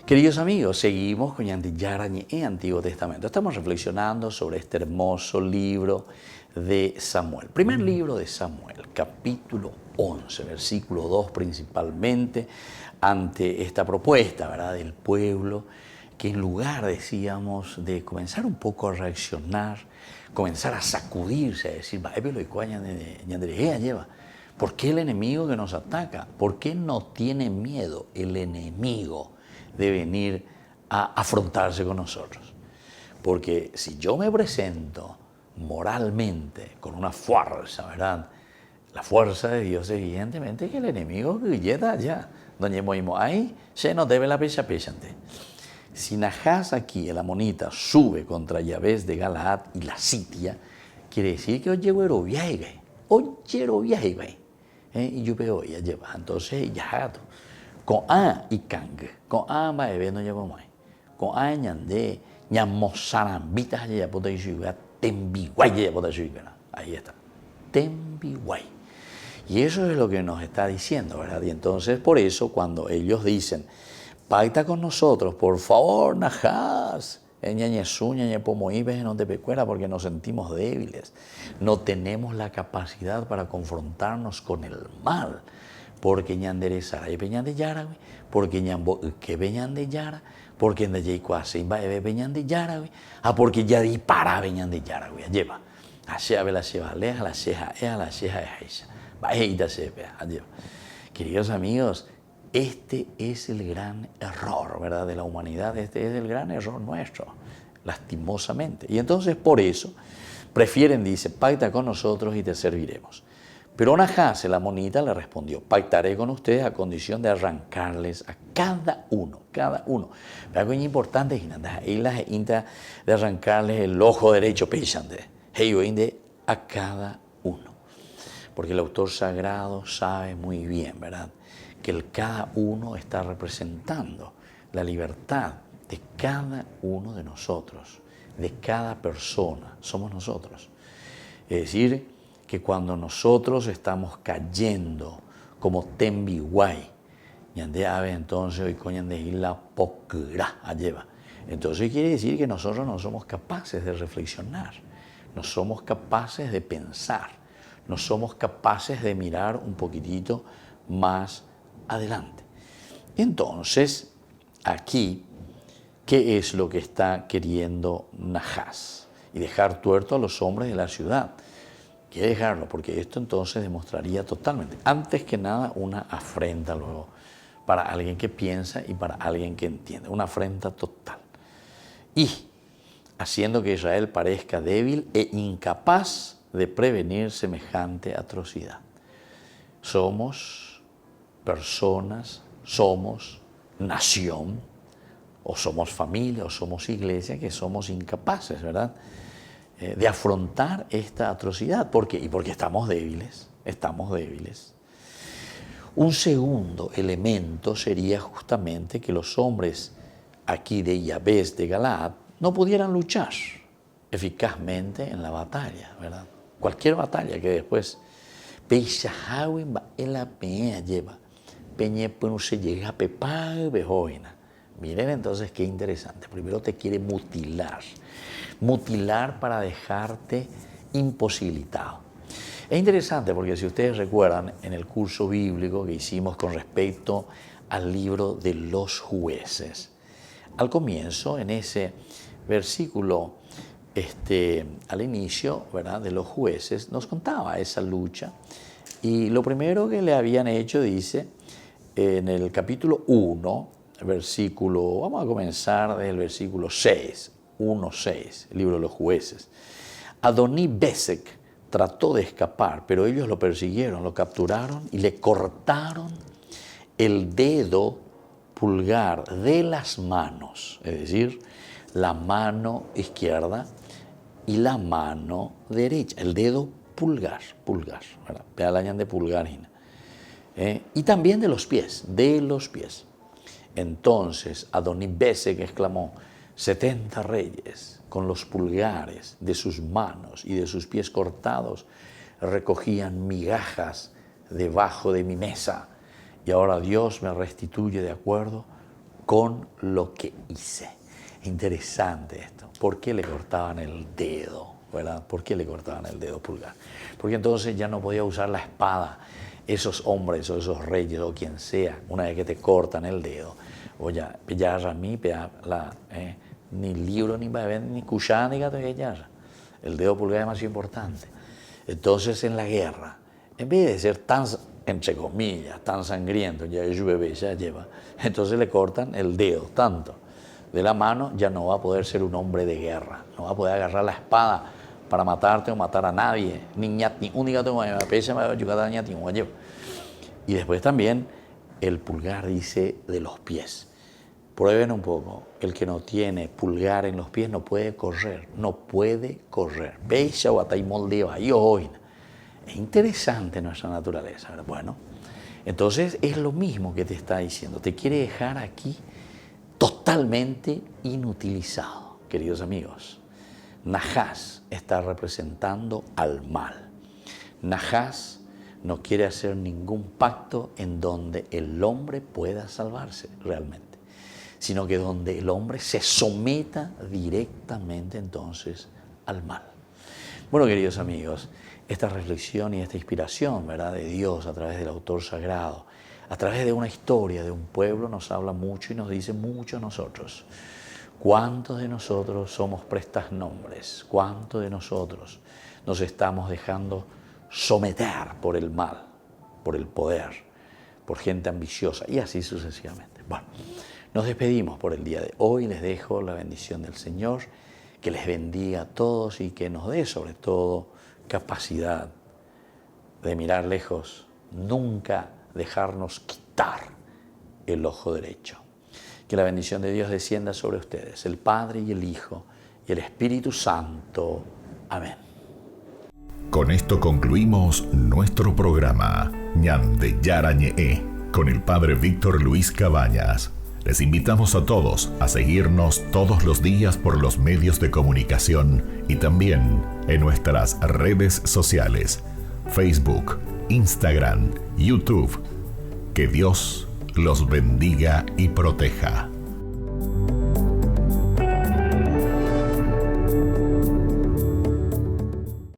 S1: Queridos amigos, seguimos con Ñande Yarañe en Antiguo Testamento. Estamos reflexionando sobre este hermoso libro de Samuel. Primer libro de Samuel, capítulo 11, versículo 2 principalmente, ante esta propuesta, ¿verdad?, del pueblo, que en lugar, decíamos, de comenzar un poco a reaccionar, comenzar a sacudirse, a decir, ¿por qué el enemigo que nos ataca? ¿Por qué no tiene miedo el enemigo de venir a afrontarse con nosotros? Porque si yo me presento moralmente con una fuerza, ¿verdad?, la fuerza de Dios, evidentemente que el enemigo que llega allá, donde ahí se nos debe la pecha pechante. Si Nahás aquí, el amonita, sube contra Yabes de Galaad y la sitia, quiere decir que oye viaje, y yo veo ya lleva. Entonces, ya con A y Kang, con A va a ver no lleva más, con A ñande, ñamosarambitas ya puede ir a Tembiguay ya puede ir, ahí está, Tembiguay. Y eso es lo que nos está diciendo, ¿verdad? Y entonces, por eso, cuando ellos dicen, pacta con nosotros, por favor, Nahás, no te pecuera, porque nos sentimos débiles, no tenemos la capacidad para confrontarnos con el mal, porque ñanderezara y peñan de yara, porque ñambo que veñan de yara, porque en de yeicuase va a peñan de yara, porque ya dispara veñan de yara, lleva, asea ve la lleva, leja la ceja, a la ceja es esa, va a se vea, lleva. Queridos amigos, este es el gran error, ¿verdad?, de la humanidad. Este es el gran error nuestro, lastimosamente. Y entonces, por eso, prefieren, dice, pacta con nosotros y te serviremos. Pero Nahás, el amonita, le respondió, pactaré con ustedes a condición de arrancarles a cada uno. Pero algo importante es de arrancarles el ojo derecho, a cada uno. Porque el autor sagrado sabe muy bien, ¿verdad?, que el cada uno está representando la libertad de cada uno de nosotros, de cada persona, somos nosotros. Es decir, que cuando nosotros estamos cayendo como Tembiguay, entonces hoy coñan de la pocra lleva. Entonces quiere decir que nosotros no somos capaces de reflexionar, no somos capaces de pensar, no somos capaces de mirar un poquitito más adelante. Entonces, aquí, ¿qué es lo que está queriendo Nahás? Y dejar tuerto a los hombres de la ciudad. Quiere dejarlo, porque esto entonces demostraría totalmente, antes que nada, una afrenta luego para alguien que piensa y para alguien que entiende. Una afrenta total. Y haciendo que Israel parezca débil e incapaz de prevenir semejante atrocidad. Somos personas, somos nación, o somos familia, o somos iglesia, que somos incapaces, ¿verdad?, de afrontar esta atrocidad. ¿Por qué? Y porque estamos débiles. Un segundo elemento sería justamente que los hombres aquí de Yabes de Galaad no pudieran luchar eficazmente en la batalla, ¿verdad? Cualquier batalla que después miren entonces qué interesante. Primero te quiere mutilar para dejarte imposibilitado. Es interesante porque si ustedes recuerdan en el curso bíblico que hicimos con respecto al libro de los jueces, al comienzo, en ese versículo, al inicio, ¿verdad?, de los jueces, nos contaba esa lucha. Y lo primero que le habían hecho, dice, en el capítulo 1, versículo, vamos a comenzar del versículo 6, 1:6, el libro de los jueces. Adonibesek trató de escapar, pero ellos lo persiguieron, lo capturaron y le cortaron el dedo pulgar de las manos, es decir, la mano izquierda y la mano derecha, el dedo pulgar, ¿verdad? Pealañan de pulgar, y también de los pies. Entonces Adonibesek exclamó, 70 reyes con los pulgares de sus manos y de sus pies cortados recogían migajas debajo de mi mesa, y ahora Dios me restituye de acuerdo con lo que hice. Interesante esto. ¿Por qué le cortaban el dedo? ¿Verdad? ¿Por qué le cortaban el dedo pulgar? Porque entonces ya no podía usar la espada. Esos hombres o esos reyes o quien sea, una vez que te cortan el dedo, oye, ni libro, ni bebé, ni cuchara, ni gato, el dedo pulgar es más importante. Entonces en la guerra, en vez de ser tan, entre comillas, tan sangriento, ya es bebé, ya lleva, entonces le cortan el dedo tanto de la mano, ya no va a poder ser un hombre de guerra, no va a poder agarrar la espada para matarte o matar a nadie. Y después también el pulgar dice de los pies. Prueben un poco, el que no tiene pulgar en los pies no puede correr, no puede correr. Es interesante nuestra naturaleza, ¿verdad? Bueno, entonces es lo mismo que te está diciendo, te quiere dejar aquí totalmente inutilizado, queridos amigos. Nahás está representando al mal. Nahás no quiere hacer ningún pacto en donde el hombre pueda salvarse realmente, sino que donde el hombre se someta directamente entonces al mal. Bueno, queridos amigos, esta reflexión y esta inspiración, ¿verdad?, de Dios a través del autor sagrado, a través de una historia de un pueblo, nos habla mucho y nos dice mucho a nosotros. ¿Cuántos de nosotros somos prestanombres? ¿Cuántos de nosotros nos estamos dejando someter por el mal, por el poder, por gente ambiciosa y así sucesivamente? Bueno, nos despedimos por el día de hoy. Les dejo la bendición del Señor, que les bendiga a todos y que nos dé sobre todo capacidad de mirar lejos, nunca dejarnos quitar el ojo derecho. Que la bendición de Dios descienda sobre ustedes, el Padre y el Hijo y el Espíritu Santo. Amén.
S10: Con esto concluimos nuestro programa Ñande Yarañe con el Padre Víctor Luis Cabañas. Les invitamos a todos a seguirnos todos los días por los medios de comunicación y también en nuestras redes sociales, Facebook, Instagram, YouTube. Que Dios los bendiga y proteja.